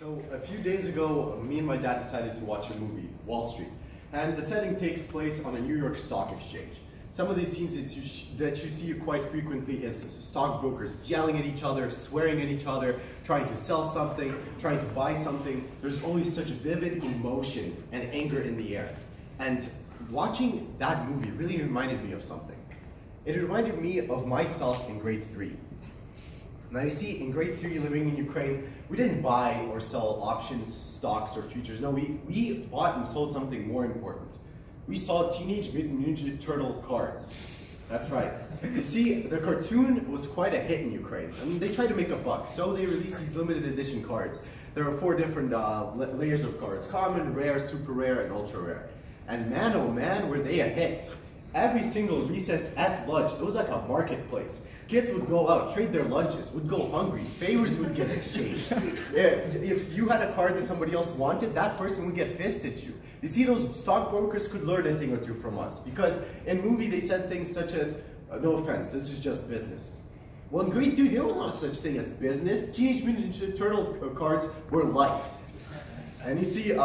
So a few days ago, me and my dad decided to watch a movie, Wall Street. And the setting takes place on a New York stock exchange. Some of the scenes that you see quite frequently is stockbrokers yelling at each other, swearing at each other, trying to sell something, trying to buy something. There's always such vivid emotion and anger in the air. And watching that movie really reminded me of something. It reminded me of myself in grade 3. Now you see, in grade 3, living in Ukraine, we didn't buy or sell options, stocks, or futures. No, we bought and sold something more important. We saw Teenage Mutant Ninja Turtle cards. That's right. You see, the cartoon was quite a hit in Ukraine. I mean, they tried to make a buck, so they released these limited edition cards. There are 4 different layers of cards: common, rare, super rare, and ultra rare. And man, oh man, were they a hit. Every single recess at lunch, it was like a marketplace. Kids would go out, trade their lunches, would go hungry, favors would get exchanged. If you had a card that somebody else wanted, that person would get pissed at you. You see, those stockbrokers could learn a thing or two from us, because in movie they said things such as, no offense, this is just business. Well, in grade 3, there was no such thing as business. Teenage Mutant Ninja Turtle cards were life. And you see,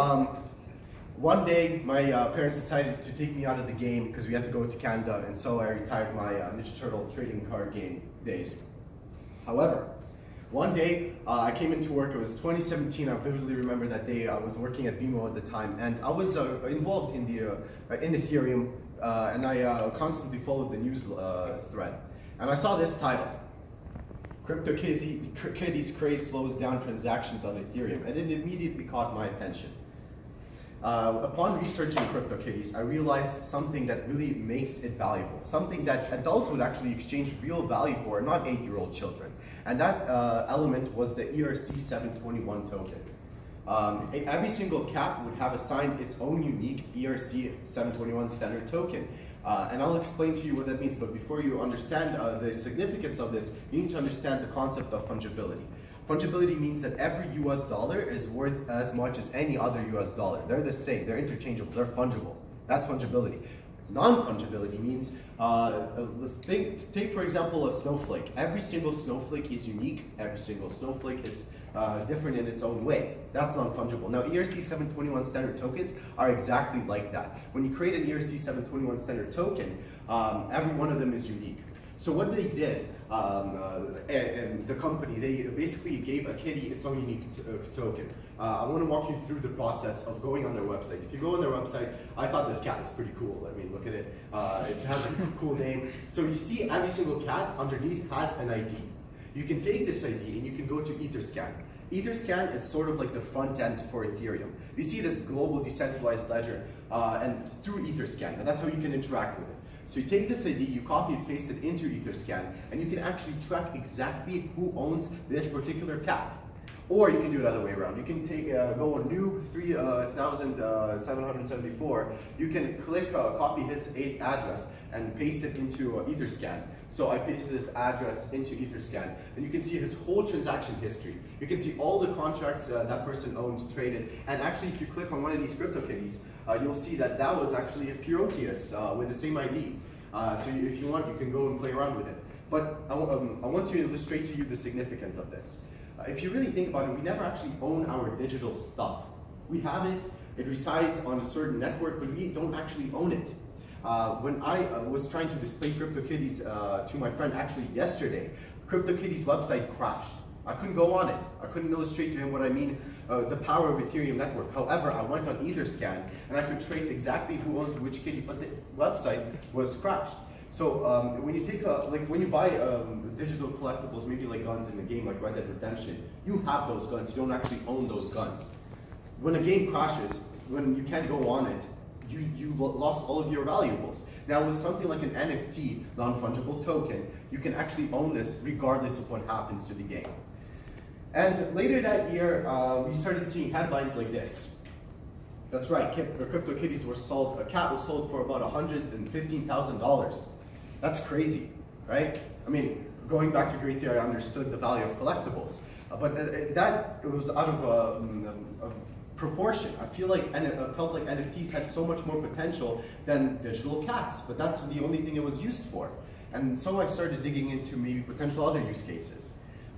one day, my parents decided to take me out of the game because we had to go to Canada, and so I retired my Ninja Turtle trading card game days. However, one day I came into work. It was 2017. I vividly remember that day. I was working at BMO at the time, and I was involved in Ethereum, and I constantly followed the news thread. And I saw this title: "CryptoKitties craze slows down transactions on Ethereum," and it immediately caught my attention. Upon researching CryptoKitties, I realized something that really makes it valuable, something that adults would actually exchange real value for, not 8-year-old children. And that element was the ERC721 token. Every single cat would have assigned its own unique ERC721 standard token. And I'll explain to you what that means, but before you understand the significance of this, you need to understand the concept of fungibility. Fungibility means that every US dollar is worth as much as any other US dollar. They're the same, they're interchangeable, they're fungible. That's fungibility. Non-fungibility means, take for example a snowflake. Every single snowflake is unique, every single snowflake is different in its own way. That's non-fungible. Now, ERC721 standard tokens are exactly like that. When you create an ERC721 standard token, every one of them is unique. So what they did, and the company, they basically gave a kitty its own unique token. I want to walk you through the process of going on their website. If you go on their website, I thought this cat was pretty cool. I mean, look at it. It has a cool name. So you see every single cat underneath has an ID. You can take this ID and you can go to Etherscan. Etherscan is sort of like the front end for Ethereum. You see this global decentralized ledger and through Etherscan, and that's how you can interact with it. So you take this ID, you copy and paste it into Etherscan, and you can actually track exactly who owns this particular cat. Or you can do it the other way around. You can go on new 3774. You can click copy his address and paste it into Etherscan. So I pasted this address into Etherscan, and you can see his whole transaction history. You can see all the contracts that person owned, traded, and actually if you click on one of these CryptoKitties, you'll see that that was actually a Pirokius with the same ID. So if you want, you can go and play around with it. But I want to illustrate to you the significance of this. If you really think about it, we never actually own our digital stuff. We have it, it resides on a certain network, but we don't actually own it. When I was trying to display CryptoKitties to my friend actually yesterday, CryptoKitties website crashed. I couldn't go on it. I couldn't illustrate to him what I mean, the power of Ethereum network. However, I went on Etherscan and I could trace exactly who owns which kitty, but the website was crashed. So when you take when you buy digital collectibles, maybe like guns in the game, like Red Dead Redemption, you have those guns. You don't actually own those guns. When a game crashes, when you can't go on it, you lost all of your valuables. Now with something like an NFT, non-fungible token, you can actually own this regardless of what happens to the game. And later that year, we started seeing headlines like this. That's right, CryptoKitties were sold, a cat was sold for about $115,000. That's crazy, right? I mean, going back to grade 3, I understood the value of collectibles. But that was out of proportion. I felt like NFTs had so much more potential than digital cats, but that's the only thing it was used for. And so I started digging into maybe potential other use cases.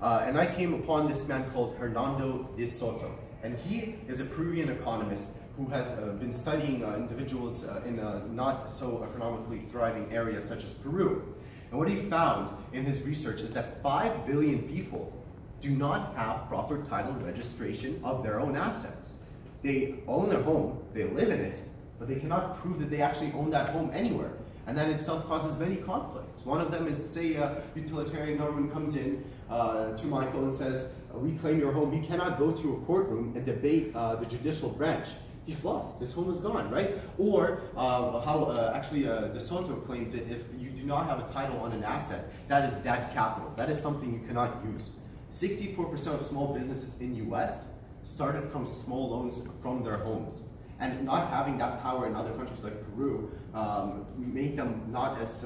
And I came upon this man called Hernando de Soto. And he is a Peruvian economist who has been studying individuals in not so economically thriving areas such as Peru. And what he found in his research is that 5 billion people do not have proper title registration of their own assets. They own a home, they live in it, but they cannot prove that they actually own that home anywhere. And that itself causes many conflicts. One of them is, say, a utilitarian government comes in to Michael and says, we claim your home. He cannot go to a courtroom and debate the judicial branch. He's lost. His home is gone, right? Or how actually De Soto claims it, if you do not have a title on an asset, that is dead capital. That is something you cannot use. 64% of small businesses in US started from small loans from their homes. And not having that power in other countries like Peru made them not as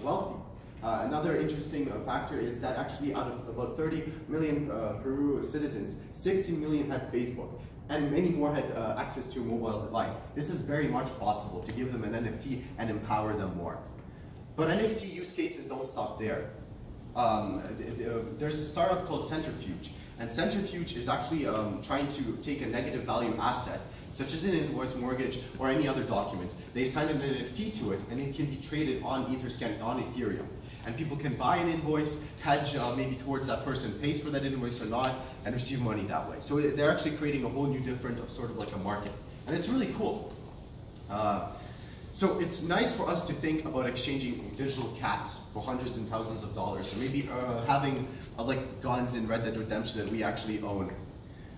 wealthy. Another interesting factor is that actually out of about 30 million Peru citizens, 60 million had Facebook, and many more had access to a mobile device. This is very much possible to give them an NFT and empower them more. But NFT use cases don't stop there. There's a startup called Centrifuge, and Centrifuge is actually trying to take a negative value asset, such as an invoice, mortgage, or any other document. They sign an NFT to it, and it can be traded on Etherscan, on Ethereum. And people can buy an invoice, hedge maybe towards that person pays for that invoice or not, and receive money that way. So they're actually creating a whole new different of sort of like a market. And it's really cool. So it's nice for us to think about exchanging digital cats for hundreds and thousands of dollars, or maybe having like guns in Red Dead Redemption that we actually own.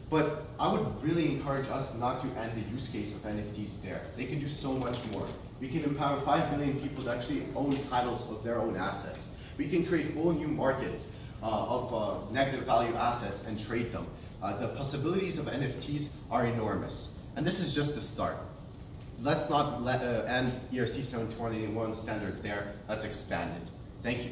But I would really encourage us not to end the use case of NFTs there. They can do so much more. We can empower 5 billion people to actually own titles of their own assets. We can create whole new markets of negative value assets and trade them. The possibilities of NFTs are enormous. And this is just the start. Let's not end ERC721 standard there. Let's expand it. Thank you.